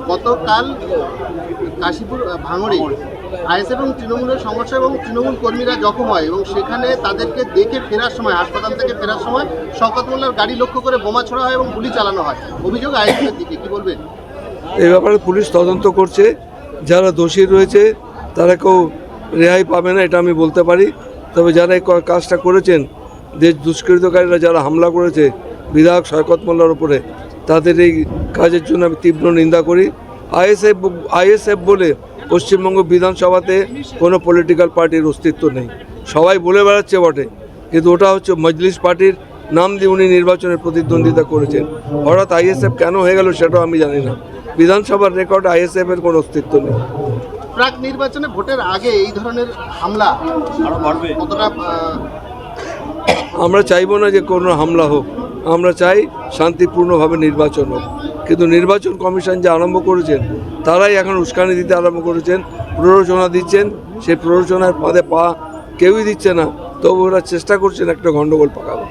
গতকাল কাশীপুর ভাঙড়ে আইএসএফ এবং তৃণমূলের সংঘর্ষ এবং তৃণমূল কর্মীরা জখম হয় এবং সেখানে তাদেরকে দেখে ফেরার সময় হাসপাতাল থেকে ফেরার সময় শওকত মোল্লার গাড়ি লক্ষ্য করে বোমা ছোড়া হয় এবং গুলি চালানো হয়। অভিযোগ আইএসএফের দিকে, কি বলবেন? এই ব্যাপারে পুলিশ তদন্ত করছে, যারা দোষী রয়েছে তারা কেউ রেহাই পাবে না এটা আমি বলতে পারি। তবে যারা এই কাজটা করেছেন, দেশ দুষ্কৃতকারীরা যারা হামলা করেছে বিধায়ক শওকত মোল্লার উপরে, তাদের এই কাজের জন্য আমি তীব্র নিন্দা করি। আইএসএফ বলে পশ্চিমবঙ্গ বিধানসভাতে কোনো পলিটিক্যাল পার্টির অস্তিত্ব নেই। সবাই বলে বেড়াচ্ছে বটে, কিন্তু ওটা হচ্ছে মজলিস পার্টির নাম দিয়ে উনি নির্বাচনের প্রতিদ্বন্দ্বিতা করেছেন। হঠাৎ আইএসএফ কেন হয়ে গেল সেটাও আমি জানি না। বিধানসভার রেকর্ডে আইএসএফের কোনো অস্তিত্ব নেই। প্রাক নির্বাচনে ভোটের আগে এই ধরনের হামলা আরো বাড়বে কতটা? আমরা চাইবো না যে কোনো হামলা হোক, আমরা চাই শান্তিপূর্ণভাবে নির্বাচন হোক। কিন্তু নির্বাচন কমিশন যে আরম্ভ করেছেন তারাই এখন উস্কানি দিতে আরম্ভ করেছেন, প্ররোচনা দিচ্ছেন। সেই প্ররোচনার ফাঁদে পা কেউই দিচ্ছে না, তবু ওরা চেষ্টা করছেন একটা গণ্ডগোল পাকাবো।